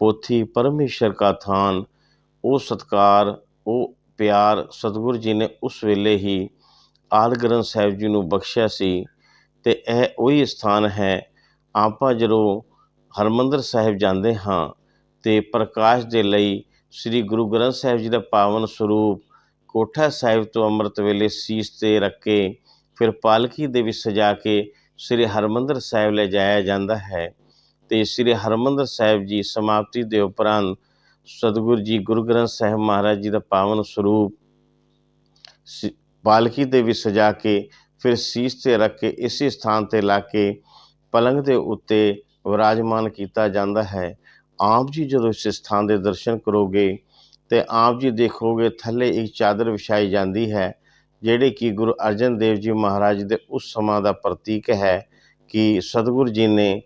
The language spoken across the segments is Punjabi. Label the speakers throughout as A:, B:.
A: पोथी परमेश्वर का थान। ਉਹ ਸਤਿਕਾਰ, ਉਹ ਪਿਆਰ ਸਤਿਗੁਰੂ ਜੀ ਨੇ ਉਸ ਵੇਲੇ ਹੀ ਆਦਿ ਗ੍ਰੰਥ ਸਾਹਿਬ ਜੀ ਨੂੰ ਬਖਸ਼ਿਆ ਸੀ ਅਤੇ ਇਹ ਉਹੀ ਸਥਾਨ ਹੈ। ਆਪਾਂ ਜਦੋਂ ਹਰਿਮੰਦਰ ਸਾਹਿਬ ਜਾਂਦੇ ਹਾਂ ਅਤੇ ਪ੍ਰਕਾਸ਼ ਦੇ ਲਈ ਸ੍ਰੀ ਗੁਰੂ ਗ੍ਰੰਥ ਸਾਹਿਬ ਜੀ ਦਾ ਪਾਵਨ ਸਰੂਪ ਕੋਠਾ ਸਾਹਿਬ ਤੋਂ ਅੰਮ੍ਰਿਤ ਵੇਲੇ ਸੀਸ 'ਤੇ ਰੱਖ ਕੇ ਫਿਰ ਪਾਲਕੀ ਦੇ ਵਿੱਚ ਸਜਾ ਕੇ ਸ੍ਰੀ ਹਰਿਮੰਦਰ ਸਾਹਿਬ ਲੈ ਜਾਇਆ ਜਾਂਦਾ ਹੈ ਅਤੇ ਸ੍ਰੀ ਹਰਿਮੰਦਰ ਸਾਹਿਬ ਜੀ ਸਮਾਪਤੀ ਦੇ ਉਪਰੰਤ ਸਤਿਗੁਰੂ ਜੀ ਗੁਰੂ ਗ੍ਰੰਥ ਸਾਹਿਬ ਮਹਾਰਾਜ ਜੀ ਦਾ ਪਾਵਨ ਸਰੂਪ ਪਾਲਕੀ ਦੇ ਵਿੱਚ ਸਜਾ ਕੇ ਫਿਰ ਸੀਸ 'ਤੇ ਰੱਖ ਕੇ ਇਸੇ ਸਥਾਨ 'ਤੇ ਲਾ ਕੇ ਪਲੰਗ ਦੇ ਉੱਤੇ ਵਿਰਾਜਮਾਨ ਕੀਤਾ ਜਾਂਦਾ ਹੈ। ਆਪ ਜੀ ਜਦੋਂ ਇਸ ਸਥਾਨ ਦੇ ਦਰਸ਼ਨ ਕਰੋਗੇ ਅਤੇ ਆਪ ਜੀ ਦੇਖੋਗੇ ਥੱਲੇ ਇੱਕ ਚਾਦਰ ਵਿਛਾਈ ਜਾਂਦੀ ਹੈ, ਜਿਹੜੇ ਕਿ ਗੁਰੂ ਅਰਜਨ ਦੇਵ ਜੀ ਮਹਾਰਾਜ ਦੇ ਉਸ ਸਮਾਂ ਦਾ ਪ੍ਰਤੀਕ ਹੈ ਕਿ ਸਤਿਗੁਰੂ ਜੀ ਨੇ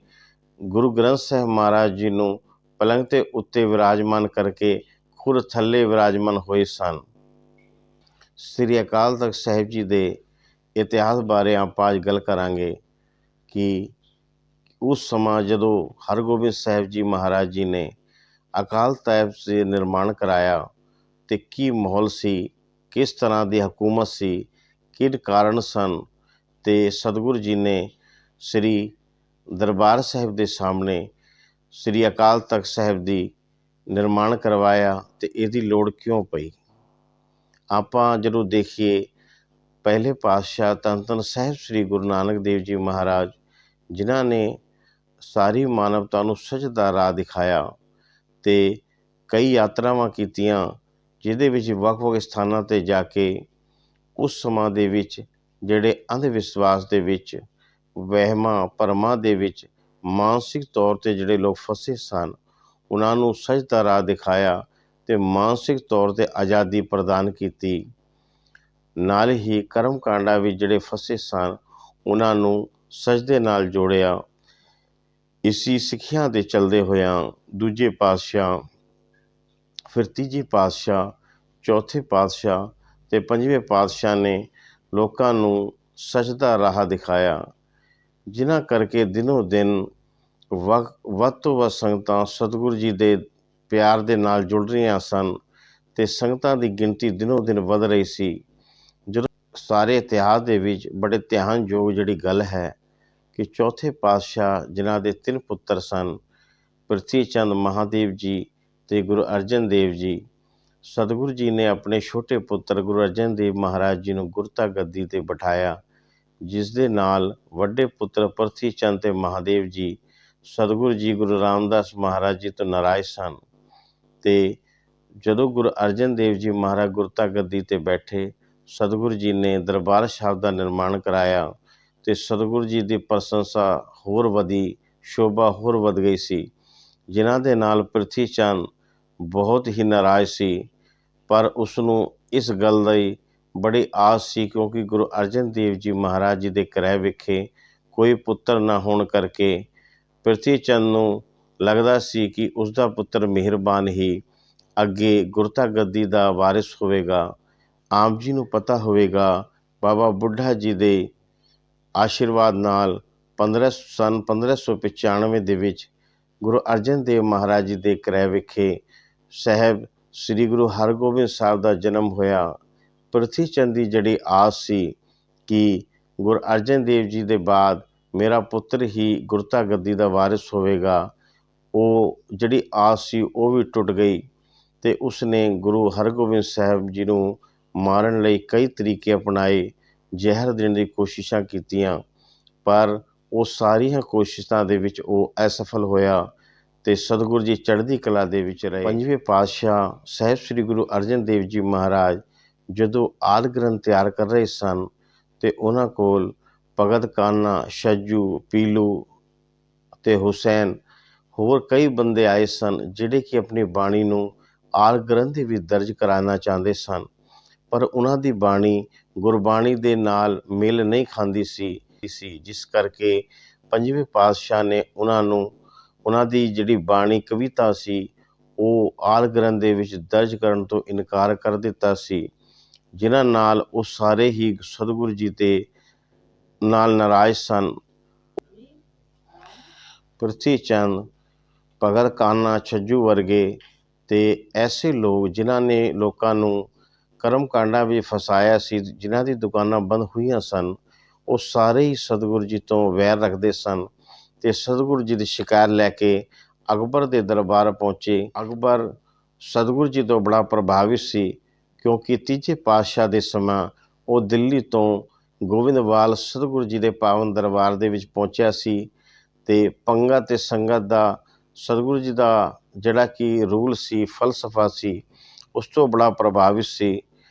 A: ਗੁਰੂ ਗ੍ਰੰਥ ਸਾਹਿਬ ਮਹਾਰਾਜ ਜੀ ਨੂੰ ਪਲੰਗ ਦੇ ਉੱਤੇ ਵਿਰਾਜਮਾਨ ਕਰਕੇ ਖੁਦ ਥੱਲੇ ਵਿਰਾਜਮਾਨ ਹੋਏ ਸਨ। ਸ੍ਰੀ ਅਕਾਲ ਤਖਤ ਸਾਹਿਬ ਜੀ ਦੇ ਇਤਿਹਾਸ ਬਾਰੇ ਆਪਾਂ ਅੱਜ ਗੱਲ ਕਰਾਂਗੇ ਕਿ ਉਸ ਸਮਾਂ ਜਦੋਂ ਹਰਗੋਬਿੰਦ ਸਾਹਿਬ ਜੀ ਮਹਾਰਾਜ ਜੀ ਨੇ ਅਕਾਲ ਤਖਤ ਦੇ ਨਿਰਮਾਣ ਕਰਾਇਆ ਅਤੇ ਕੀ ਮਾਹੌਲ ਸੀ, ਕਿਸ ਤਰ੍ਹਾਂ ਦੀ ਹਕੂਮਤ ਸੀ, ਕਿਹੜੇ ਕਾਰਨ ਸਨ ਅਤੇ ਸਤਿਗੁਰੂ ਜੀ ਨੇ ਸ੍ਰੀ ਦਰਬਾਰ ਸਾਹਿਬ ਦੇ ਸਾਹਮਣੇ ਸ੍ਰੀ ਅਕਾਲ ਤਖਤ ਸਾਹਿਬ ਦੀ ਨਿਰਮਾਣ ਕਰਵਾਇਆ ਅਤੇ ਇਹਦੀ ਲੋੜ ਕਿਉਂ ਪਈ। ਆਪਾਂ ਜਦੋਂ ਦੇਖੀਏ ਪਹਿਲੇ ਪਾਤਸ਼ਾਹ ਧੰਨ ਧੰਨ ਸਾਹਿਬ ਸ੍ਰੀ ਗੁਰੂ ਨਾਨਕ ਦੇਵ ਜੀ ਮਹਾਰਾਜ, ਜਿਨ੍ਹਾਂ ਨੇ ਸਾਰੀ ਮਾਨਵਤਾ ਨੂੰ ਸੱਚ ਦਾ ਰਾਹ ਦਿਖਾਇਆ ਅਤੇ ਕਈ ਯਾਤਰਾਵਾਂ ਕੀਤੀਆਂ, ਜਿਹਦੇ ਵਿੱਚ ਵੱਖ-ਵੱਖ ਸਥਾਨਾਂ 'ਤੇ ਜਾ ਕੇ ਉਸ ਸਮਾਂ ਦੇ ਵਿੱਚ ਜਿਹੜੇ ਅੰਧ ਵਿਸ਼ਵਾਸ ਦੇ ਵਿੱਚ, ਵਹਿਮਾਂ ਭਰਮਾਂ ਦੇ ਵਿੱਚ ਮਾਨਸਿਕ ਤੌਰ 'ਤੇ ਜਿਹੜੇ ਲੋਕ ਫਸੇ ਸਨ, ਉਹਨਾਂ ਨੂੰ ਸੱਚ ਦਾ ਰਾਹ ਦਿਖਾਇਆ ਅਤੇ ਮਾਨਸਿਕ ਤੌਰ 'ਤੇ ਆਜ਼ਾਦੀ ਪ੍ਰਦਾਨ ਕੀਤੀ। ਨਾਲ ਹੀ ਕਰਮ ਕਾਂਡਾਂ ਵਿੱਚ ਜਿਹੜੇ ਫਸੇ ਸਨ, ਉਹਨਾਂ ਨੂੰ ਸੱਚ ਦੇ ਨਾਲ ਜੋੜਿਆ। ਇਸੀ ਸਿੱਖਿਆ ਦੇ ਚਲਦੇ ਹੋਇਆਂ ਦੂਜੇ ਪਾਤਸ਼ਾਹ, ਫਿਰ ਤੀਜੇ ਪਾਤਸ਼ਾਹ, ਚੌਥੇ ਪਾਤਸ਼ਾਹ ਅਤੇ ਪੰਜਵੇਂ ਪਾਤਸ਼ਾਹ ਨੇ ਲੋਕਾਂ ਨੂੰ ਸੱਚ ਦਾ ਰਾਹ ਦਿਖਾਇਆ, ਜਿਨ੍ਹਾਂ ਕਰਕੇ ਦਿਨੋਂ ਦਿਨ ਵੱਧ ਤੋਂ ਵੱਧ ਸੰਗਤਾਂ ਸਤਿਗੁਰੂ ਜੀ ਦੇ ਪਿਆਰ ਦੇ ਨਾਲ ਜੁੜ ਰਹੀਆਂ ਸਨ ਅਤੇ ਸੰਗਤਾਂ ਦੀ ਗਿਣਤੀ ਦਿਨੋਂ ਦਿਨ ਵੱਧ ਰਹੀ ਸੀ। ਜਦੋਂ ਸਾਰੇ ਇਤਿਹਾਸ ਦੇ ਵਿੱਚ ਬੜੇ ਧਿਆਨਯੋਗ ਜਿਹੜੀ ਗੱਲ ਹੈ ਕਿ ਚੌਥੇ ਪਾਤਸ਼ਾਹ, ਜਿਨ੍ਹਾਂ ਦੇ 3 ਪੁੱਤਰ ਸਨ, ਪ੍ਰਿਥੀ ਚੰਦ ਮਹਾਦੇਵ ਜੀ ਅਤੇ ਗੁਰੂ ਅਰਜਨ ਦੇਵ ਜੀ, ਸਤਿਗੁਰੂ ਜੀ ਨੇ ਆਪਣੇ ਛੋਟੇ ਪੁੱਤਰ ਗੁਰੂ ਅਰਜਨ ਦੇਵ ਮਹਾਰਾਜ ਜੀ ਨੂੰ ਗੁਰਤਾ ਗੱਦੀ 'ਤੇ ਬਿਠਾਇਆ, ਜਿਸ ਦੇ ਨਾਲ ਵੱਡੇ ਪੁੱਤਰ ਪ੍ਰਿਥੀ ਚੰਦ ਅਤੇ ਮਹਾਦੇਵ ਜੀ ਸਤਿਗੁਰੂ ਜੀ ਗੁਰੂ ਰਾਮਦਾਸ ਮਹਾਰਾਜ ਜੀ ਤੋਂ ਨਾਰਾਜ਼ ਸਨ ਅਤੇ ਜਦੋਂ ਗੁਰੂ ਅਰਜਨ ਦੇਵ ਜੀ ਮਹਾਰਾਜ ਗੁਰਤਾ ਗੱਦੀ 'ਤੇ ਬੈਠੇ, ਸਤਿਗੁਰੂ ਜੀ ਨੇ ਦਰਬਾਰ ਸਾਹਿਬ ਦਾ ਨਿਰਮਾਣ ਕਰਾਇਆ ਅਤੇ ਸਤਿਗੁਰੂ ਜੀ ਦੀ ਪ੍ਰਸ਼ੰਸਾ ਹੋਰ ਵਧੀ, ਸ਼ੋਭਾ ਹੋਰ ਵੱਧ ਗਈ ਸੀ, ਜਿਨ੍ਹਾਂ ਦੇ ਨਾਲ ਪ੍ਰਿਥੀ ਚੰਦ ਬਹੁਤ ਹੀ ਨਾਰਾਜ਼ ਸੀ। ਪਰ ਉਸਨੂੰ ਇਸ ਗੱਲ ਦੀ ਬੜੀ ਆਸ ਸੀ, ਕਿਉਂਕਿ ਗੁਰੂ ਅਰਜਨ ਦੇਵ ਜੀ ਮਹਾਰਾਜ ਜੀ ਦੇ ਗ੍ਰਹਿ ਵਿਖੇ ਕੋਈ ਪੁੱਤਰ ਨਾ ਹੋਣ ਕਰਕੇ ਪ੍ਰਿਥੀ ਚੰਦ ਨੂੰ ਲੱਗਦਾ ਸੀ ਕਿ ਉਸਦਾ ਪੁੱਤਰ ਮਿਹਰਬਾਨ ਹੀ ਅੱਗੇ ਗੁਰਤਾ ਗੱਦੀ ਦਾ ਵਾਰਿਸ ਹੋਵੇਗਾ। ਆਪ ਜੀ ਨੂੰ ਪਤਾ ਹੋਵੇਗਾ ਬਾਬਾ ਬੁੱਢਾ ਜੀ ਦੇ ਆਸ਼ੀਰਵਾਦ ਨਾਲ 1595 ਦੇ ਵਿੱਚ ਗੁਰੂ ਅਰਜਨ ਦੇਵ ਮਹਾਰਾਜ ਜੀ ਦੇ ਗ੍ਰਹਿ ਵਿਖੇ ਸਾਹਿਬ ਸ੍ਰੀ ਗੁਰੂ ਹਰਗੋਬਿੰਦ ਸਾਹਿਬ ਦਾ ਜਨਮ ਹੋਇਆ। ਪ੍ਰਿਥੀ ਚੰਦ ਦੀ ਜਿਹੜੀ ਆਸ ਸੀ ਕਿ ਗੁਰੂ ਅਰਜਨ ਦੇਵ ਜੀ ਦੇ ਬਾਅਦ ਮੇਰਾ ਪੁੱਤਰ ਹੀ ਗੁਰਤਾ ਗੱਦੀ ਦਾ ਵਾਰਿਸ ਹੋਵੇਗਾ, ਉਹ ਜਿਹੜੀ ਆਸ ਸੀ ਉਹ ਵੀ ਟੁੱਟ ਗਈ ਅਤੇ ਉਸਨੇ ਗੁਰੂ ਹਰਗੋਬਿੰਦ ਸਾਹਿਬ ਜੀ ਨੂੰ ਮਾਰਨ ਲਈ ਕਈ ਤਰੀਕੇ ਅਪਣਾਏ, ਜ਼ਹਿਰ ਦੇਣ ਦੀ ਕੋਸ਼ਿਸ਼ਾਂ ਕੀਤੀਆਂ, ਪਰ ਉਹ ਸਾਰੀਆਂ ਕੋਸ਼ਿਸ਼ਾਂ ਦੇ ਵਿੱਚ ਉਹ ਅਸਫਲ ਹੋਇਆ ਅਤੇ ਸਤਿਗੁਰੂ ਜੀ ਚੜ੍ਹਦੀ ਕਲਾ ਦੇ ਵਿੱਚ ਰਹੇ। ਪੰਜਵੇਂ ਪਾਤਸ਼ਾਹ ਸਾਹਿਬ ਸ੍ਰੀ ਗੁਰੂ ਅਰਜਨ ਦੇਵ ਜੀ ਮਹਾਰਾਜ ਜਦੋਂ ਆਦਿ ਗ੍ਰੰਥ ਤਿਆਰ ਕਰ ਰਹੇ ਸਨ ਅਤੇ ਉਹਨਾਂ ਕੋਲ ਭਗਤ ਕਾਨਾ, ਛੱਜੂ, ਪੀਲੂ ਅਤੇ ਹੁਸੈਨ ਹੋਰ ਕਈ ਬੰਦੇ ਆਏ ਸਨ, ਜਿਹੜੇ ਕਿ ਆਪਣੀ ਬਾਣੀ ਨੂੰ ਆਦਿ ਗ੍ਰੰਥ ਦੇ ਵਿੱਚ ਦਰਜ ਕਰਾਉਣਾ ਚਾਹੁੰਦੇ ਸਨ, ਪਰ ਉਹਨਾਂ ਦੀ ਬਾਣੀ ਗੁਰਬਾਣੀ ਦੇ ਨਾਲ ਮੇਲ ਨਹੀਂ ਖਾਂਦੀ ਸੀ, ਜਿਸ ਕਰਕੇ ਪੰਜਵੇਂ ਪਾਤਸ਼ਾਹ ਨੇ ਉਹਨਾਂ ਦੀ ਜਿਹੜੀ ਬਾਣੀ ਕਵਿਤਾ ਸੀ ਉਹ ਆਦਿ ਗ੍ਰੰਥ ਦੇ ਵਿੱਚ ਦਰਜ ਕਰਨ ਤੋਂ ਇਨਕਾਰ ਕਰ ਦਿੱਤਾ ਸੀ, ਜਿਨ੍ਹਾਂ ਨਾਲ ਉਹ ਸਾਰੇ ਹੀ ਸਤਿਗੁਰੂ ਜੀ ਦੇ ਨਾਲ ਨਾਰਾਜ਼ ਸਨ। ਪ੍ਰਿਥੀ ਚੰਦ ਭਗਤ ਕਾਨਾ ਛੱਜੂ ਵਰਗੇ ਤੇ ਐਸੇ ਲੋਕ ਜਿਨ੍ਹਾਂ ਨੇ ਲੋਕਾਂ ਨੂੰ ਕਰਮ ਕਾਂਡਾਂ ਵਿੱਚ ਫਸਾਇਆ ਸੀ, ਜਿਨ੍ਹਾਂ ਦੀ ਦੁਕਾਨਾਂ ਬੰਦ ਹੋਈਆਂ ਸਨ, ਉਹ ਸਾਰੇ ਹੀ ਸਤਿਗੁਰੂ ਜੀ ਤੋਂ ਵੈਰ ਰੱਖਦੇ ਸਨ ਤੇ ਸਤਿਗੁਰੂ ਜੀ ਦੀ ਸ਼ਿਕਾਇਤ ਲੈ ਕੇ ਅਕਬਰ ਦੇ ਦਰਬਾਰ ਪਹੁੰਚੇ। ਅਕਬਰ ਸਤਿਗੁਰੂ ਜੀ ਤੋਂ ਬੜਾ ਪ੍ਰਭਾਵਿਤ ਸੀ, ਕਿਉਂਕਿ ਤੀਜੇ ਪਾਤਸ਼ਾਹ ਦੇ ਸਮਾਂ ਉਹ ਦਿੱਲੀ ਤੋਂ ਗੋਬਿੰਦਵਾਲ ਸਤਿਗੁਰੂ ਜੀ ਦੇ ਪਾਵਨ ਦਰਬਾਰ ਦੇ ਵਿੱਚ ਪਹੁੰਚਿਆ ਸੀ ਤੇ ਪੰਗਤ ਤੇ ਸੰਗਤ ਦਾ ਸਤਿਗੁਰੂ ਜੀ ਦਾ ਜਿਹੜਾ ਕਿ ਰੂਲ ਸੀ, ਫਲਸਫਾ ਸੀ, ਉਸ ਤੋਂ ਬੜਾ ਪ੍ਰਭਾਵਿਤ ਸੀ।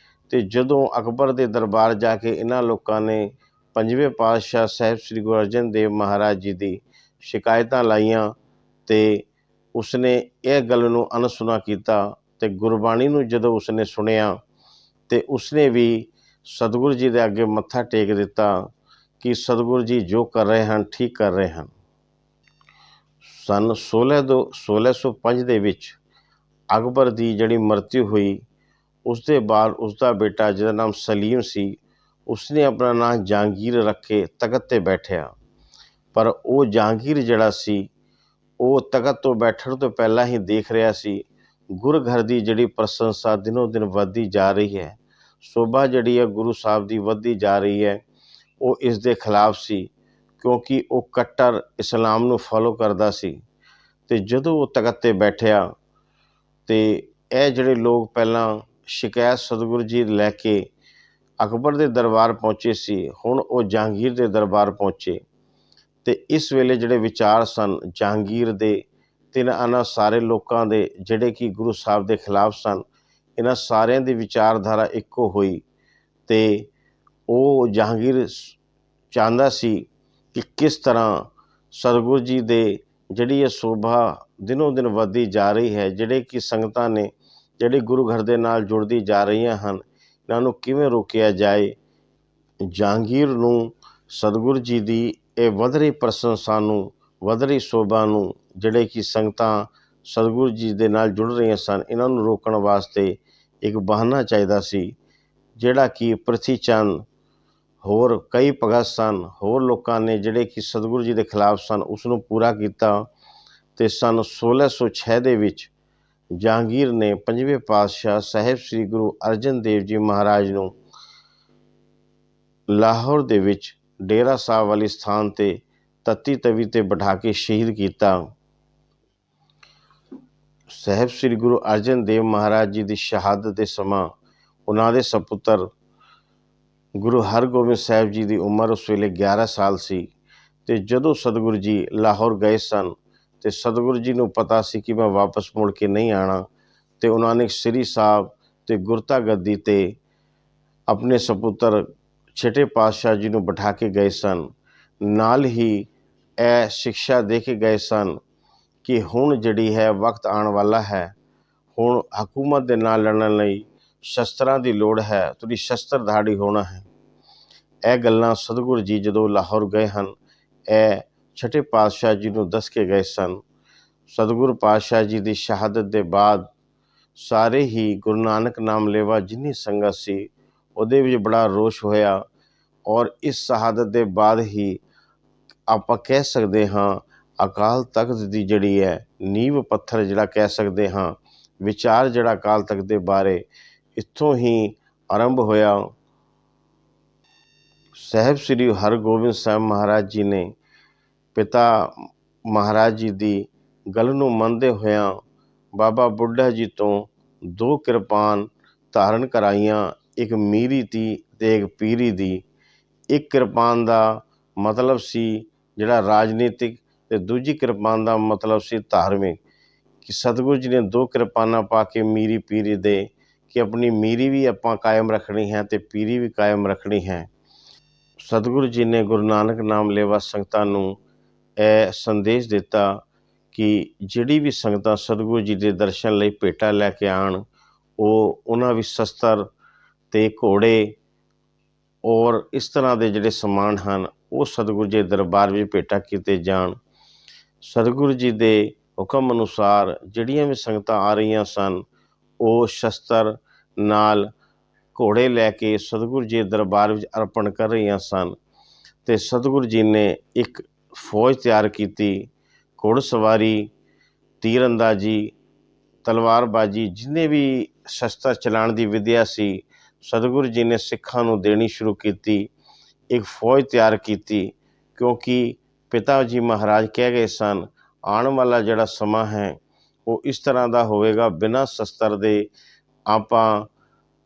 A: ਤੇ ਜਦੋਂ ਅਕਬਰ ਦੇ ਦਰਬਾਰ ਜਾ ਕੇ ਇਹਨਾਂ ਲੋਕਾਂ ਨੇ ਪੰਜਵੇਂ ਪਾਤਸ਼ਾਹ ਸਾਹਿਬ ਸ੍ਰੀ ਗੁਰੂ ਅਰਜਨ ਦੇਵ ਮਹਾਰਾਜ ਜੀ ਦੀ ਸ਼ਿਕਾਇਤਾਂ ਲਾਈਆਂ ਤੇ ਉਸਨੇ ਇਹ ਗੱਲ ਨੂੰ ਅਣਸੁਣਾ ਕੀਤਾ ਤੇ ਗੁਰਬਾਣੀ ਨੂੰ ਜਦੋਂ ਉਸਨੇ ਸੁਣਿਆ ਤੇ ਉਸਨੇ ਵੀ ਸਤਿਗੁਰੂ ਜੀ ਦੇ ਅੱਗੇ ਮੱਥਾ ਟੇਕ ਦਿੱਤਾ ਕਿ ਸਤਿਗੁਰੂ ਜੀ ਜੋ ਕਰ ਰਹੇ ਹਨ ਠੀਕ ਕਰ ਰਹੇ ਹਨ। ਸਨ 1605 ਦੇ ਵਿੱਚ ਅਕਬਰ ਦੀ ਜਿਹੜੀ ਮਰਤਿੂ ਹੋਈ, ਉਸ ਦੇ ਬਾਅਦ ਉਸਦਾ ਬੇਟਾ ਜਿਹਦਾ ਨਾਮ ਸਲੀਮ ਸੀ, ਉਸਨੇ ਆਪਣਾ ਨਾਮ ਜਹਾਂਗੀਰ ਰੱਖ ਕੇ ਤਖਤ 'ਤੇ ਬੈਠਿਆ। ਪਰ ਉਹ ਜਹਾਂਗੀਰ ਜਿਹੜਾ ਸੀ ਉਹ ਤਖਤ ਤੋਂ ਬੈਠਣ ਤੋਂ ਪਹਿਲਾਂ ਹੀ ਦੇਖ ਰਿਹਾ ਸੀ ਗੁਰੂ ਘਰ ਦੀ ਜਿਹੜੀ ਪ੍ਰਸ਼ੰਸਾ ਦਿਨੋਂ ਦਿਨ ਵੱਧਦੀ ਜਾ ਰਹੀ ਹੈ, ਸ਼ੋਭਾ ਜਿਹੜੀ ਹੈ ਗੁਰੂ ਸਾਹਿਬ ਦੀ ਵੱਧਦੀ ਜਾ ਰਹੀ ਹੈ। ਉਹ ਇਸ ਦੇ ਖਿਲਾਫ ਸੀ, ਕਿਉਂਕਿ ਉਹ ਕੱਟੜ ਇਸਲਾਮ ਨੂੰ ਫੋਲੋ ਕਰਦਾ ਸੀ। ਤੇ ਜਦੋਂ ਉਹ ਤਖਤ 'ਤੇ ਬੈਠਿਆ ਤੇ ਇਹ ਜਿਹੜੇ ਲੋਕ ਪਹਿਲਾਂ ਸ਼ਿਕਾਇਤ ਸਤਿਗੁਰੂ ਜੀ ਲੈ ਕੇ ਅਕਬਰ ਦੇ ਦਰਬਾਰ ਪਹੁੰਚੇ ਸੀ, ਹੁਣ ਉਹ ਜਹਾਂਗੀਰ ਦੇ ਦਰਬਾਰ ਪਹੁੰਚੇ। ਤੇ ਇਸ ਵੇਲੇ ਜਿਹੜੇ ਵਿਚਾਰ ਸਨ ਜਹਾਂਗੀਰ ਦੇ ਤੇ ਇਹਨਾਂ ਸਾਰੇ ਲੋਕਾਂ ਦੇ ਜਿਹੜੇ ਕਿ ਗੁਰੂ ਸਾਹਿਬ ਦੇ ਖਿਲਾਫ ਸਨ, ਇਹਨਾਂ ਸਾਰਿਆਂ ਦੀ ਵਿਚਾਰਧਾਰਾ ਇੱਕੋ ਹੋਈ ਤੇ ਉਹ ਜਹਾਂਗੀਰ ਚਾਹੁੰਦਾ ਸੀ ਕਿ ਕਿਸ ਤਰ੍ਹਾਂ ਸਤਿਗੁਰੂ ਜੀ ਦੇ ਜਿਹੜੀ ਇਹ ਸ਼ੋਭਾ ਦਿਨੋਂ ਦਿਨ ਵੱਧਦੀ ਜਾ ਰਹੀ ਹੈ, ਜਿਹੜੇ ਕਿ ਸੰਗਤਾਂ ਨੇ ਜਿਹੜੀ ਗੁਰੂ ਘਰ ਦੇ ਨਾਲ ਜੁੜਦੀ ਜਾ ਰਹੀਆਂ ਹਨ, ਇਹਨਾਂ ਨੂੰ ਕਿਵੇਂ ਰੋਕਿਆ ਜਾਏ। ਜਹਾਂਗੀਰ ਨੂੰ ਸਤਿਗੁਰੂ ਜੀ ਦੀ ਇਹ ਵਧ ਰਹੀ ਪ੍ਰਸ਼ੰਸਾ ਨੂੰ, ਵਧ ਰਹੀ ਸ਼ੋਭਾ ਨੂੰ, ਜਿਹੜੇ ਕਿ ਸੰਗਤਾਂ ਸਤਿਗੁਰੂ ਜੀ ਦੇ ਨਾਲ ਜੁੜ ਰਹੀਆਂ ਸਨ, ਇਹਨਾਂ ਨੂੰ ਰੋਕਣ ਵਾਸਤੇ ਇੱਕ ਬਹਾਨਾ ਚਾਹੀਦਾ ਸੀ, ਜਿਹੜਾ ਕਿ ਪ੍ਰਿਥੀ ਚੰਦ ਹੋਰ ਕਈ ਭਗਤ ਸਨ, ਹੋਰ ਲੋਕਾਂ ਨੇ ਜਿਹੜੇ ਕਿ ਸਤਿਗੁਰੂ ਜੀ ਦੇ ਖਿਲਾਫ ਸਨ, ਉਸ ਨੂੰ ਪੂਰਾ ਕੀਤਾ। ਤੇ ਸਨ 1606 ਦੇ ਵਿੱਚ ਜਹਾਂਗੀਰ ਨੇ ਪੰਜਵੇਂ ਪਾਤਸ਼ਾਹ ਸਾਹਿਬ ਸ੍ਰੀ ਗੁਰੂ ਅਰਜਨ ਦੇਵ ਜੀ ਮਹਾਰਾਜ ਨੂੰ ਲਾਹੌਰ ਦੇ ਵਿੱਚ ਡੇਰਾ ਸਾਹਿਬ ਵਾਲੀ ਸਥਾਨ 'ਤੇ ਤੱਤੀ ਤਵੀ 'ਤੇ ਬਿਠਾ ਕੇ ਸ਼ਹੀਦ ਕੀਤਾ। ਸਾਹਿਬ ਸ੍ਰੀ ਗੁਰੂ ਅਰਜਨ ਦੇਵ ਮਹਾਰਾਜ ਜੀ ਦੀ ਸ਼ਹਾਦਤ ਦੇ ਸਮਾਂ ਉਹਨਾਂ ਦੇ ਸਪੁੱਤਰ ਗੁਰੂ ਹਰਗੋਬਿੰਦ ਸਾਹਿਬ ਜੀ ਦੀ ਉਮਰ ਉਸ ਵੇਲੇ 11 ਸਾਲ ਸੀ। ਤੇ ਜਦੋਂ ਸਤਿਗੁਰੂ ਜੀ ਲਾਹੌਰ ਗਏ ਸਨ ਤੇ ਸਤਿਗੁਰੂ ਜੀ ਨੂੰ ਪਤਾ ਸੀ ਕਿ ਮੈਂ ਵਾਪਸ ਮੁੜ ਕੇ ਨਹੀਂ ਆਉਣਾ, ਤੇ ਉਹਨਾਂ ਨੇ ਸ੍ਰੀ ਸਾਹਿਬ ਤੇ ਗੁਰਤਾ ਗੱਦੀ 'ਤੇ ਆਪਣੇ ਸਪੁੱਤਰ ਛੇਟੇ ਪਾਤਸ਼ਾਹ ਜੀ ਨੂੰ ਬਿਠਾ ਕੇ ਗਏ ਸਨ। ਨਾਲ ਹੀ ਇਹ ਸਿੱਖਿਆ ਦੇ ਕੇ ਗਏ ਸਨ ਕਿ ਹੁਣ ਜਿਹੜੀ ਹੈ ਵਕਤ ਆਉਣ ਵਾਲਾ ਹੈ, ਹੁਣ ਹਕੂਮਤ ਦੇ ਨਾਲ ਲੜਨ ਲਈ ਸ਼ਸਤਰਾਂ ਦੀ ਲੋੜ ਹੈ, ਤੁਹਾਡੀ ਸ਼ਸਤਰਧਾਰੀ ਹੋਣਾ ਹੈ। ਇਹ ਗੱਲਾਂ ਸਤਿਗੁਰੂ ਜੀ ਜਦੋਂ ਲਾਹੌਰ ਗਏ ਹਨ, ਇਹ ਛਠੇ ਪਾਤਸ਼ਾਹ ਜੀ ਨੂੰ ਦੱਸ ਕੇ ਗਏ ਸਨ। ਸਤਿਗੁਰੂ ਪਾਤਸ਼ਾਹ ਜੀ ਦੀ ਸ਼ਹਾਦਤ ਦੇ ਬਾਅਦ ਸਾਰੇ ਹੀ ਗੁਰੂ ਨਾਨਕ ਨਾਮ ਲੇਵਾ ਜਿੰਨੀ ਸੰਗਤ ਸੀ ਉਹਦੇ ਵਿੱਚ ਬੜਾ ਰੋਸ਼ ਹੋਇਆ, ਔਰ ਇਸ ਸ਼ਹਾਦਤ ਦੇ ਬਾਅਦ ਹੀ ਆਪਾਂ ਕਹਿ ਸਕਦੇ ਹਾਂ ਅਕਾਲ ਤਖਤ ਦੀ ਜਿਹੜੀ ਹੈ ਨੀਂਹ ਪੱਥਰ ਜਿਹੜਾ ਕਹਿ ਸਕਦੇ ਹਾਂ, ਵਿਚਾਰ ਜਿਹੜਾ ਅਕਾਲ ਤਖਤ ਦੇ ਬਾਰੇ ਇੱਥੋਂ ਹੀ ਆਰੰਭ ਹੋਇਆ। ਸਾਹਿਬ ਸ੍ਰੀ ਹਰਗੋਬਿੰਦ ਸਾਹਿਬ ਮਹਾਰਾਜ ਜੀ ਨੇ ਪਿਤਾ ਮਹਾਰਾਜ ਜੀ ਦੀ ਗੱਲ ਨੂੰ ਮੰਨਦੇ ਹੋਇਆਂ ਬਾਬਾ ਬੁੱਢਾ ਜੀ ਤੋਂ 2 ਕਿਰਪਾਨ ਧਾਰਨ ਕਰਾਈਆਂ, ਇੱਕ ਮੀਰੀ ਦੀ ਤੇ ਇੱਕ ਪੀਰੀ ਦੀ। ਇੱਕ ਕਿਰਪਾਨ ਦਾ ਮਤਲਬ ਸੀ ਜਿਹੜਾ ਰਾਜਨੀਤਿਕ ਤੇ ਦੂਜੀ ਕਿਰਪਾਨ ਦਾ ਮਤਲਬ ਸੀ ਧਾਰਮਿਕ, ਕਿ ਸਤਿਗੁਰੂ ਜੀ ਨੇ 2 ਕਿਰਪਾਨਾਂ ਪਾ ਕੇ ਮੀਰੀ ਪੀਰੀ ਦੇ ਕਿ ਆਪਣੀ ਮੀਰੀ ਵੀ ਆਪਾਂ ਕਾਇਮ ਰੱਖਣੀ ਹੈ ਤੇ ਪੀਰੀ ਵੀ ਕਾਇਮ ਰੱਖਣੀ ਹੈ। ਸਤਿਗੁਰੂ ਜੀ ਨੇ ਗੁਰੂ ਨਾਨਕ ਨਾਮ ਲੇਵਾ ਸੰਗਤਾਂ ਨੂੰ ਇਹ ਸੰਦੇਸ਼ ਦਿੱਤਾ ਕਿ ਜਿਹੜੀ ਵੀ ਸੰਗਤਾਂ ਸਤਿਗੁਰੂ ਜੀ ਦੇ ਦਰਸ਼ਨ ਲਈ ਭੇਟਾ ਲੈ ਕੇ ਆਉਣ, ਉਹ ਉਹਨਾਂ ਵਿੱਚ ਸ਼ਸਤਰ ਤੇ ਘੋੜੇ ਔਰ ਇਸ ਤਰ੍ਹਾਂ ਦੇ ਜਿਹੜੇ ਸਮਾਨ ਹਨ ਉਹ ਸਤਿਗੁਰੂ ਜੀ ਦੇ ਦਰਬਾਰ ਵਿੱਚ ਭੇਟਾ ਕੀਤੇ ਜਾਣ। ਸਤਿਗੁਰੂ ਜੀ ਦੇ ਹੁਕਮ ਅਨੁਸਾਰ ਜਿਹੜੀਆਂ ਵੀ ਸੰਗਤਾਂ ਆ ਰਹੀਆਂ ਸਨ, ਉਹ ਸ਼ਸਤਰ ਨਾਲ ਘੋੜੇ ਲੈ ਕੇ ਸਤਿਗੁਰੂ ਜੀ ਦੇ ਦਰਬਾਰ ਵਿੱਚ ਅਰਪਣ ਕਰ ਰਹੀਆਂ ਸਨ। ਤੇ ਸਤਿਗੁਰੂ ਜੀ ਨੇ ਇੱਕ ਫੌਜ ਤਿਆਰ ਕੀਤੀ, ਘੋੜ ਸਵਾਰੀ ਤੀਰਅੰਦਾਜ਼ੀ, ਤਲਵਾਰਬਾਜ਼ੀ, ਜਿੰਨੇ ਵੀ ਸ਼ਸਤਰ ਚਲਾਉਣ ਦੀ ਵਿਦਿਆ ਸੀ, ਸਤਿਗੁਰੂ ਜੀ ਨੇ ਸਿੱਖਾਂ ਨੂੰ ਦੇਣੀ ਸ਼ੁਰੂ ਕੀਤੀ। ਇੱਕ ਫੌਜ ਤਿਆਰ ਕੀਤੀ, ਕਿਉਂਕਿ ਪਿਤਾ ਜੀ ਮਹਾਰਾਜ ਕਹਿ ਗਏ ਸਨ, ਆਉਣ ਵਾਲਾ ਜਿਹੜਾ ਸਮਾਂ ਹੈ ਉਹ ਇਸ ਤਰ੍ਹਾਂ ਦਾ ਹੋਵੇਗਾ, ਬਿਨਾਂ ਸ਼ਸਤਰ ਦੇ ਆਪਾਂ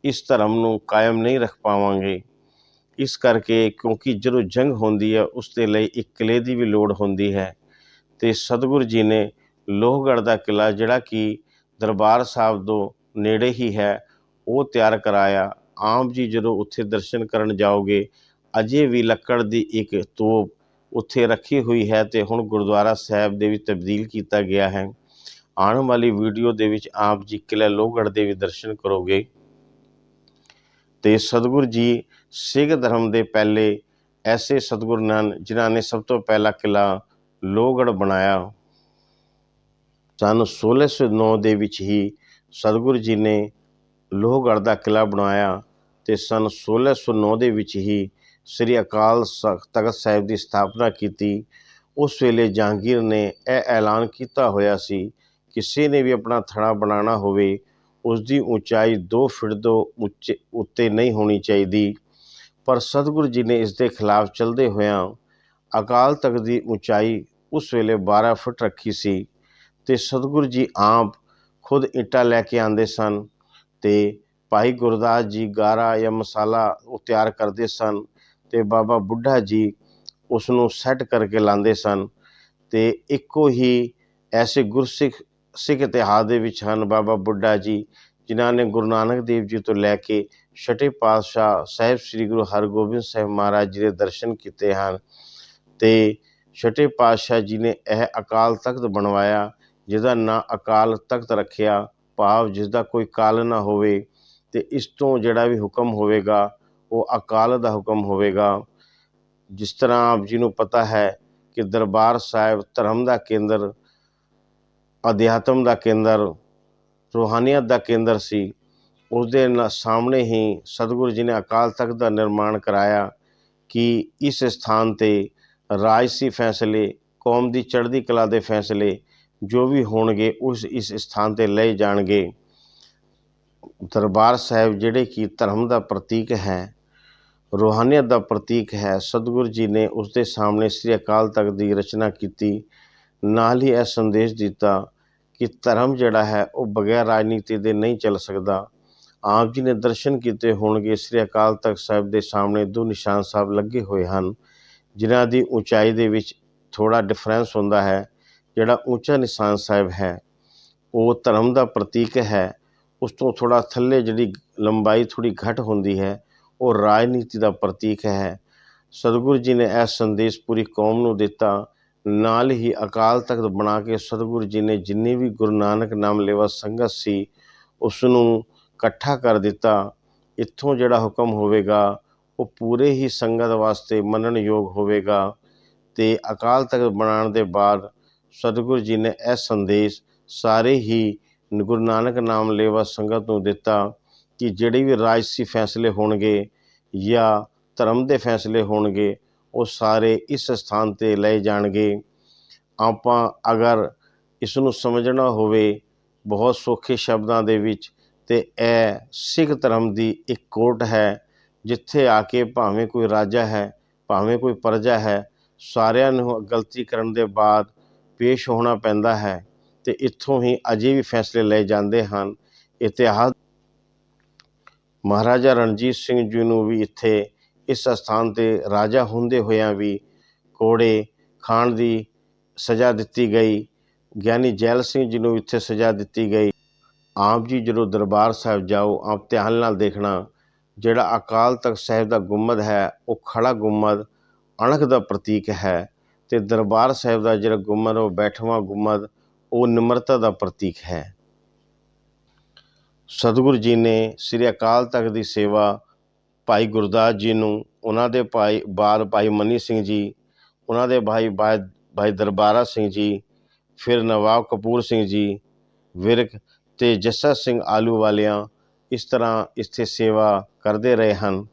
A: ਇਸ ਧਰਮ ਨੂੰ ਕਾਇਮ ਨਹੀਂ ਰੱਖ ਪਾਵਾਂਗੇ। ਇਸ ਕਰਕੇ, ਕਿਉਂਕਿ ਜਦੋਂ ਜੰਗ ਹੁੰਦੀ ਹੈ ਉਸ ਦੇ ਲਈ ਇੱਕ ਕਿਲੇ ਦੀ ਵੀ ਲੋੜ ਹੁੰਦੀ ਹੈ, ਅਤੇ ਸਤਿਗੁਰੂ ਜੀ ਨੇ ਲੋਹਗੜ੍ਹ ਦਾ ਕਿਲਾ, ਜਿਹੜਾ ਕਿ ਦਰਬਾਰ ਸਾਹਿਬ ਤੋਂ ਨੇੜੇ ਹੀ ਹੈ, ਉਹ ਤਿਆਰ ਕਰਾਇਆ। ਆਪ ਜੀ ਜਦੋਂ ਉੱਥੇ ਦਰਸ਼ਨ ਕਰਨ ਜਾਓਗੇ, ਅਜੇ ਵੀ ਲੱਕੜ ਦੀ ਇੱਕ ਤੋਪ ਉੱਥੇ ਰੱਖੀ ਹੋਈ ਹੈ, ਅਤੇ ਹੁਣ ਗੁਰਦੁਆਰਾ ਸਾਹਿਬ ਦੇ ਵਿੱਚ ਤਬਦੀਲ ਕੀਤਾ ਗਿਆ ਹੈ। ਆਉਣ ਵਾਲੀ ਵੀਡੀਓ ਦੇ ਵਿੱਚ ਆਪ ਜੀ ਕਿਲ੍ਹਾ ਲੋਹਗੜ੍ਹ ਦੇ ਵੀ ਦਰਸ਼ਨ ਕਰੋਗੇ। ਅਤੇ ਸਤਿਗੁਰੂ ਜੀ ਸਿੱਖ ਧਰਮ ਦੇ ਪਹਿਲੇ ਐਸੇ ਸਤਿਗੁਰੂ ਹਨ ਜਿਨ੍ਹਾਂ ਨੇ ਸਭ ਤੋਂ ਪਹਿਲਾ ਕਿਲ੍ਹਾ ਲੋਹਗੜ੍ਹ ਬਣਾਇਆ। ਸੰਨ 1609 ਦੇ ਵਿੱਚ ਹੀ ਸਤਿਗੁਰੂ ਜੀ ਨੇ ਲੋਹਗੜ੍ਹ ਦਾ ਕਿਲ੍ਹਾ ਬਣਾਇਆ, ਅਤੇ ਸੰਨ 1609 ਦੇ ਵਿੱਚ ਹੀ ਸ੍ਰੀ ਅਕਾਲ ਤਖ਼ਤ ਸਾਹਿਬ ਦੀ ਸਥਾਪਨਾ ਕੀਤੀ। ਉਸ ਵੇਲੇ ਜਹਾਂਗੀਰ ਨੇ ਇਹ ਐਲਾਨ ਕੀਤਾ ਹੋਇਆ ਸੀ, ਕਿਸੇ ਨੇ ਵੀ ਆਪਣਾ ਥੜਾ ਬਣਾਉਣਾ ਹੋਵੇ, ਉਸ ਦੀ ਉਚਾਈ 2 ਫੁੱਟ ਤੋਂ ਉੱਤੇ ਨਹੀਂ ਹੋਣੀ ਚਾਹੀਦੀ। ਪਰ ਸਤਿਗੁਰੂ ਜੀ ਨੇ ਇਸ ਦੇ ਖਿਲਾਫ ਚੱਲਦੇ ਹੋਇਆਂ ਅਕਾਲ ਤਖ਼ਤ ਦੀ ਉਚਾਈ ਉਸ ਵੇਲੇ 12 ਫੁੱਟ ਰੱਖੀ ਸੀ, ਅਤੇ ਸਤਿਗੁਰੂ ਜੀ ਆਪ ਖੁਦ ਇੱਟਾਂ ਲੈ ਕੇ ਆਉਂਦੇ ਸਨ, ਅਤੇ ਭਾਈ ਗੁਰਦਾਸ ਜੀ ਗਾਰਾ ਜਾਂ ਮਸਾਲਾ ਉਹ ਤਿਆਰ ਕਰਦੇ ਸਨ, ਅਤੇ ਬਾਬਾ ਬੁੱਢਾ ਜੀ ਉਸ ਨੂੰ ਸੈੱਟ ਕਰਕੇ ਲਾਉਂਦੇ ਸਨ। ਅਤੇ ਇੱਕੋ ਹੀ ਐਸੇ ਸਿੱਖ ਇਤਿਹਾਸ ਦੇ ਵਿੱਚ ਹਨ ਬਾਬਾ ਬੁੱਢਾ ਜੀ, ਜਿਨ੍ਹਾਂ ਨੇ ਗੁਰੂ ਨਾਨਕ ਦੇਵ ਜੀ ਤੋਂ ਲੈ ਕੇ ਛਠੇ ਪਾਤਸ਼ਾਹ ਸਾਹਿਬ ਸ੍ਰੀ ਗੁਰੂ ਹਰਗੋਬਿੰਦ ਸਾਹਿਬ ਮਹਾਰਾਜ ਜੀ ਦੇ ਦਰਸ਼ਨ ਕੀਤੇ ਹਨ। ਅਤੇ ਛਠੇ ਪਾਤਸ਼ਾਹ ਜੀ ਨੇ ਇਹ ਅਕਾਲ ਤਖ਼ਤ ਬਣਵਾਇਆ, ਜਿਹਦਾ ਨਾਂ ਅਕਾਲ ਤਖ਼ਤ ਰੱਖਿਆ, ਭਾਵ ਜਿਸ ਦਾ ਕੋਈ ਕਾਲ ਨਾ ਹੋਵੇ, ਅਤੇ ਇਸ ਤੋਂ ਜਿਹੜਾ ਵੀ ਹੁਕਮ ਹੋਵੇਗਾ ਉਹ ਅਕਾਲ ਦਾ ਹੁਕਮ ਹੋਵੇਗਾ। ਜਿਸ ਤਰ੍ਹਾਂ ਆਪ ਜੀ ਨੂੰ ਪਤਾ ਹੈ ਕਿ ਦਰਬਾਰ ਸਾਹਿਬ ਧਰਮ ਦਾ ਕੇਂਦਰ, ਅਧਿਆਤਮ ਦਾ ਕੇਂਦਰ, ਰੂਹਾਨੀਅਤ ਦਾ ਕੇਂਦਰ ਸੀ। ਉਸ ਦੇ ਸਾਹਮਣੇ ਹੀ ਸਤਿਗੁਰੂ ਜੀ ਨੇ ਅਕਾਲ ਤਖ਼ਤ ਦਾ ਨਿਰਮਾਣ ਕਰਾਇਆ ਕਿ ਇਸ ਸਥਾਨ 'ਤੇ ਰਾਜਸੀ ਫੈਸਲੇ, ਕੌਮ ਦੀ ਚੜ੍ਹਦੀ ਕਲਾ ਦੇ ਫੈਸਲੇ ਜੋ ਵੀ ਹੋਣਗੇ ਇਸ ਸਥਾਨ 'ਤੇ ਲਏ ਜਾਣਗੇ। ਦਰਬਾਰ ਸਾਹਿਬ ਜਿਹੜੇ ਕਿ ਧਰਮ ਦਾ ਪ੍ਰਤੀਕ ਹੈ, ਰੂਹਾਨੀਅਤ ਦਾ ਪ੍ਰਤੀਕ ਹੈ, ਸਤਿਗੁਰੂ ਜੀ ਨੇ ਉਸ ਦੇ ਸਾਹਮਣੇ ਸ੍ਰੀ ਅਕਾਲ ਤਖ਼ਤ ਦੀ ਰਚਨਾ ਕੀਤੀ। ਨਾਲ ਹੀ ਇਹ ਸੰਦੇਸ਼ ਦਿੱਤਾ ਕਿ ਧਰਮ ਜਿਹੜਾ ਹੈ ਉਹ ਬਗੈਰ ਰਾਜਨੀਤੀ ਦੇ ਨਹੀਂ ਚੱਲ ਸਕਦਾ। ਆਪ ਜੀ ਨੇ ਦਰਸ਼ਨ ਕੀਤੇ ਹੋਣਗੇ, ਸ੍ਰੀ ਅਕਾਲ ਤਖ਼ਤ ਸਾਹਿਬ ਦੇ ਸਾਹਮਣੇ 2 ਨਿਸ਼ਾਨ ਸਾਹਿਬ ਲੱਗੇ ਹੋਏ ਹਨ, ਜਿਨ੍ਹਾਂ ਦੀ ਉਚਾਈ ਦੇ ਵਿੱਚ ਥੋੜ੍ਹਾ ਡਿਫਰੈਂਸ ਹੁੰਦਾ ਹੈ। ਜਿਹੜਾ ਉੱਚਾ ਨਿਸ਼ਾਨ ਸਾਹਿਬ ਹੈ ਉਹ ਧਰਮ ਦਾ ਪ੍ਰਤੀਕ ਹੈ, ਉਸ ਤੋਂ ਥੋੜ੍ਹਾ ਥੱਲੇ ਜਿਹੜੀ ਲੰਬਾਈ ਥੋੜ੍ਹੀ ਘੱਟ ਹੁੰਦੀ ਹੈ ਉਹ ਰਾਜਨੀਤੀ ਦਾ ਪ੍ਰਤੀਕ ਹੈ। ਸਤਿਗੁਰੂ ਜੀ ਨੇ ਇਹ ਸੰਦੇਸ਼ ਪੂਰੀ ਕੌਮ ਨੂੰ ਦਿੱਤਾ। ਨਾਲ ਹੀ ਅਕਾਲ ਤਖ਼ਤ ਬਣਾ ਕੇ ਸਤਿਗੁਰੂ ਜੀ ਨੇ ਜਿੰਨੀ ਵੀ ਗੁਰੂ ਨਾਨਕ ਨਾਮ ਲੇਵਾ ਸੰਗਤ ਸੀ ਉਸ ਨੂੰ ਇਕੱਠਾ ਕਰ ਦਿੱਤਾ। ਇੱਥੋਂ ਜਿਹੜਾ ਹੁਕਮ ਹੋਵੇਗਾ ਉਹ ਪੂਰੇ ਹੀ ਸੰਗਤ ਵਾਸਤੇ ਮੰਨਣਯੋਗ ਹੋਵੇਗਾ। ਅਤੇ ਅਕਾਲ ਤਖ਼ਤ ਬਣਾਉਣ ਦੇ ਬਾਅਦ ਸਤਿਗੁਰੂ ਜੀ ਨੇ ਇਹ ਸੰਦੇਸ਼ ਸਾਰੇ ਹੀ ਗੁਰੂ ਨਾਨਕ ਨਾਮ ਲੇਵਾ ਸੰਗਤ ਨੂੰ ਦਿੱਤਾ ਕਿ ਜਿਹੜੇ ਵੀ ਰਾਜਸੀ ਫੈਸਲੇ ਹੋਣਗੇ ਜਾਂ ਧਰਮ ਦੇ ਫੈਸਲੇ ਹੋਣਗੇ ਉਹ ਸਾਰੇ ਇਸ ਸਥਾਨ 'ਤੇ ਲਏ ਜਾਣਗੇ। ਆਪਾਂ ਅਗਰ ਇਸ ਨੂੰ ਸਮਝਣਾ ਹੋਵੇ ਬਹੁਤ ਸੌਖੇ ਸ਼ਬਦਾਂ ਦੇ ਵਿੱਚ, ਤੇ ਇਹ ਸਿੱਖ ਧਰਮ ਦੀ ਇੱਕ ਕੋਰਟ ਹੈ, ਜਿੱਥੇ ਆ ਕੇ ਭਾਵੇਂ ਕੋਈ ਰਾਜਾ ਹੈ, ਭਾਵੇਂ ਕੋਈ ਪ੍ਰਜਾ ਹੈ, ਸਾਰਿਆਂ ਨੂੰ ਗਲਤੀ ਕਰਨ ਦੇ ਬਾਅਦ ਪੇਸ਼ ਹੋਣਾ ਪੈਂਦਾ ਹੈ, ਅਤੇ ਇੱਥੋਂ ਹੀ ਅਜੇ ਵੀ ਫੈਸਲੇ ਲਏ ਜਾਂਦੇ ਹਨ। ਇਤਿਹਾਸ ਮਹਾਰਾਜਾ ਰਣਜੀਤ ਸਿੰਘ ਜੀ ਨੂੰ ਵੀ ਇੱਥੇ ਇਸ ਸਥਾਨ 'ਤੇ ਰਾਜਾ ਹੁੰਦੇ ਹੋਇਆਂ ਵੀ ਕੋੜੇ ਖਾਣ ਦੀ ਸਜ਼ਾ ਦਿੱਤੀ ਗਈ। ਗਿਆਨੀ ਜੈਲ ਸਿੰਘ ਜੀ ਨੂੰ ਇੱਥੇ ਸਜ਼ਾ ਦਿੱਤੀ ਗਈ। ਆਪ ਜੀ ਜਦੋਂ ਦਰਬਾਰ ਸਾਹਿਬ ਜਾਓ, ਆਪ ਧਿਆਨ ਨਾਲ ਦੇਖਣਾ, ਜਿਹੜਾ ਅਕਾਲ ਤਖ਼ਤ ਸਾਹਿਬ ਦਾ ਗੁੰਮਦ ਹੈ ਉਹ ਖੜਾ ਗੁੰਮਦ ਅਣਖ ਦਾ ਪ੍ਰਤੀਕ ਹੈ, ਅਤੇ ਦਰਬਾਰ ਸਾਹਿਬ ਦਾ ਜਿਹੜਾ ਗੁੰਮਦ ਉਹ ਬੈਠਵਾਂ ਗੁੰਮਦ ਉਹ ਨਿਮਰਤਾ ਦਾ ਪ੍ਰਤੀਕ ਹੈ। ਸਤਿਗੁਰੂ ਜੀ ਨੇ ਸ੍ਰੀ ਅਕਾਲ ਤਖ਼ਤ ਦੀ ਸੇਵਾ ਭਾਈ ਗੁਰਦਾਸ ਜੀ ਨੂੰ, ਉਹਨਾਂ ਦੇ ਭਾਈ ਮਨੀ ਸਿੰਘ ਜੀ, ਉਹਨਾਂ ਦੇ ਭਾਈ ਦਰਬਾਰਾ ਸਿੰਘ ਜੀ, ਫਿਰ ਨਵਾਬ ਕਪੂਰ ਸਿੰਘ ਜੀ ਵਿਰਕ ਅਤੇ ਜੱਸਾ ਸਿੰਘ ਆਹਲੂਵਾਲੀਆ, ਇਸ ਤਰ੍ਹਾਂ ਇੱਥੇ ਸੇਵਾ ਕਰਦੇ ਰਹੇ ਹਨ।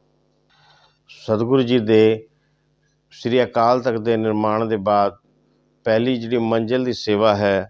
A: ਸਤਿਗੁਰੂ ਜੀ ਦੇ ਸ੍ਰੀ ਅਕਾਲ ਤਖ਼ਤ ਦੇ ਨਿਰਮਾਣ ਦੇ ਬਾਅਦ ਪਹਿਲੀ ਜਿਹੜੀ ਮੰਜ਼ਿਲ ਦੀ ਸੇਵਾ ਹੈ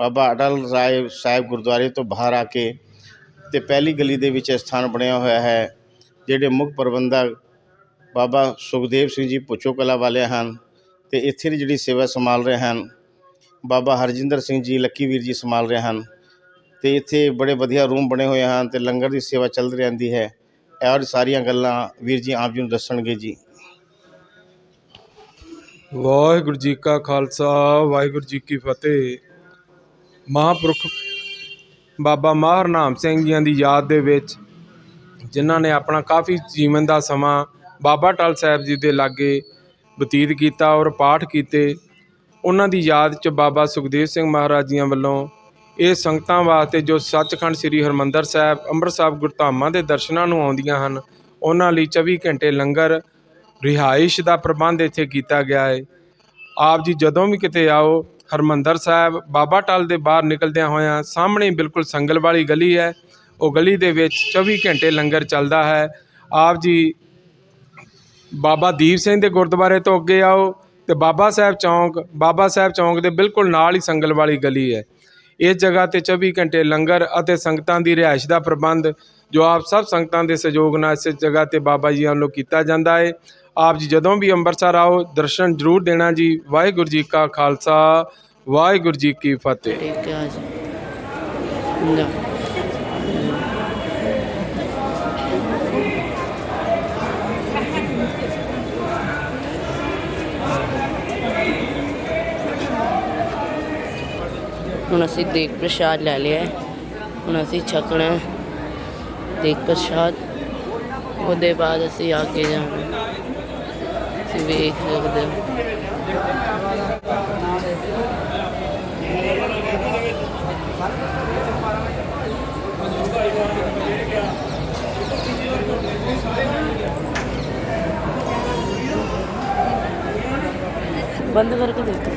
A: ਬਾਬਾ ਅਟਲ ਰਾਏ ਸਾਹਿਬ ਗੁਰਦੁਆਰੇ ਤੋਂ ਬਾਹਰ ਆ ਕੇ ਅਤੇ ਪਹਿਲੀ ਗਲੀ ਦੇ ਵਿੱਚ ਸਥਾਨ ਬਣਿਆ ਹੋਇਆ ਹੈ। ਜਿਹੜੇ ਮੁੱਖ ਪ੍ਰਬੰਧਕ ਬਾਬਾ ਸੁਖਦੇਵ ਸਿੰਘ ਜੀ ਪੁੱਛੋ ਕਲਾਂ ਵਾਲੇ ਹਨ ਅਤੇ ਇੱਥੇ ਦੀ ਜਿਹੜੀ ਸੇਵਾ ਸੰਭਾਲ ਰਹੇ ਹਨ ਬਾਬਾ ਹਰਜਿੰਦਰ ਸਿੰਘ ਜੀ ਲੱਕੀ ਵੀਰ ਜੀ ਸੰਭਾਲ ਰਹੇ ਹਨ। ਅਤੇ ਇੱਥੇ ਬੜੇ ਵਧੀਆ ਰੂਮ ਬਣੇ ਹੋਏ ਹਨ ਅਤੇ ਲੰਗਰ ਦੀ ਸੇਵਾ ਚੱਲਦੀ ਰਹਿੰਦੀ ਹੈ। ਔਰ ਸਾਰੀਆਂ ਗੱਲਾਂ ਵੀਰ ਜੀ ਆਪ ਜੀ ਨੂੰ ਦੱਸਣਗੇ ਜੀ।
B: ਵਾਹਿਗੁਰੂ ਜੀ ਕਾ ਖਾਲਸਾ ਵਾਹਿਗੁਰੂ ਜੀ ਕੀ ਫਤਿਹ। ਮਹਾਂਪੁਰਖ ਬਾਬਾ ਮਾਹਰ ਨਾਮ ਸਿੰਘ ਜੀਆਂ ਦੀ ਯਾਦ ਦੇ ਵਿੱਚ ਜਿਨ੍ਹਾਂ ਨੇ ਆਪਣਾ ਕਾਫੀ ਜੀਵਨ ਦਾ ਸਮਾਂ ਬਾਬਾ ਅਟਲ ਸਾਹਿਬ ਜੀ ਦੇ ਲਾਗੇ ਬਤੀਤ ਕੀਤਾ ਔਰ ਪਾਠ ਕੀਤੇ, ਉਹਨਾਂ ਦੀ ਯਾਦ 'ਚ ਬਾਬਾ ਸੁਖਦੇਵ ਸਿੰਘ ਮਹਾਰਾਜ ਜੀਆਂ ਵੱਲੋਂ ਇਹ ਸੰਗਤਾਂ ਵਾਸਤੇ ਜੋ ਸੱਚਖੰਡ ਸ੍ਰੀ ਹਰਿਮੰਦਰ ਸਾਹਿਬ ਅੰਮ੍ਰਿਤਸਰ ਗੁਰਧਾਮਾਂ ਦੇ ਦਰਸ਼ਨਾਂ ਨੂੰ ਆਉਂਦੀਆਂ ਹਨ, ਉਹਨਾਂ ਲਈ 24 ਘੰਟੇ ਲੰਗਰ ਰਿਹਾਇਸ਼ ਦਾ ਪ੍ਰਬੰਧ ਇੱਥੇ ਕੀਤਾ ਗਿਆ ਹੈ। ਆਪ ਜੀ ਜਦੋਂ ਵੀ ਕਿਤੇ ਆਓ ਹਰਿਮੰਦਰ ਸਾਹਿਬ ਬਾਬਾ ਅਟਲ ਦੇ ਬਾਹਰ ਨਿਕਲਦਿਆਂ ਹੋਇਆਂ ਸਾਹਮਣੇ ਬਿਲਕੁਲ ਸੰਗਲ ਵਾਲੀ ਗਲੀ ਹੈ, ਉਹ ਗਲੀ ਦੇ ਵਿੱਚ 24 ਘੰਟੇ ਲੰਗਰ ਚੱਲਦਾ ਹੈ। ਆਪ ਜੀ ਬਾਬਾ ਦੀਪ ਸਿੰਘ ਦੇ ਗੁਰਦੁਆਰੇ ਤੋਂ ਅੱਗੇ ਆਓ ਅਤੇ ਬਾਬਾ ਸਾਹਿਬ ਚੌਂਕ ਦੇ ਬਿਲਕੁਲ ਨਾਲ ਹੀ ਸੰਗਲ ਵਾਲੀ ਗਲੀ ਹੈ। ਇਸ ਜਗ੍ਹਾ 'ਤੇ 24 ਘੰਟੇ ਲੰਗਰ ਅਤੇ ਸੰਗਤਾਂ ਦੀ ਰਿਹਾਇਸ਼ ਦਾ ਪ੍ਰਬੰਧ ਜੋ ਆਪ ਸਭ ਸੰਗਤਾਂ ਦੇ ਸਹਿਯੋਗ ਨਾਲ ਇਸ ਜਗ੍ਹਾ 'ਤੇ ਬਾਬਾ ਜੀ ਵੱਲੋਂ ਕੀਤਾ ਜਾਂਦਾ ਹੈ। ਆਪ ਜੀ ਜਦੋਂ ਵੀ ਅੰਮ੍ਰਿਤਸਰ ਆਓ ਦਰਸ਼ਨ ਜ਼ਰੂਰ ਦੇਣਾ ਜੀ। ਵਾਹਿਗੁਰੂ ਜੀ ਕਾ ਖਾਲਸਾ ਵਾਹਿਗੁਰੂ ਜੀ ਕੀ ਫਤਿਹ।
C: ਠੀਕ ਹੈ ਜੀ ਨਾ ਹੁਣ ਅਸੀਂ ਦੇਗ ਪ੍ਰਸ਼ਾਦ ਲੈ ਲਿਆ ਹੈ। ਹੁਣ ਅਸੀਂ ਛਕਣਾ ਹੈ ਦੇਗ ਪ੍ਰਸ਼ਾਦ, ਉਹਦੇ ਬਾਅਦ ਅਸੀਂ ਅੱਗੇ ਜਾਣਾ। ਤੁਸੀਂ ਵੇਖ ਸਕਦੇ ਹੋ बंद करके देखो।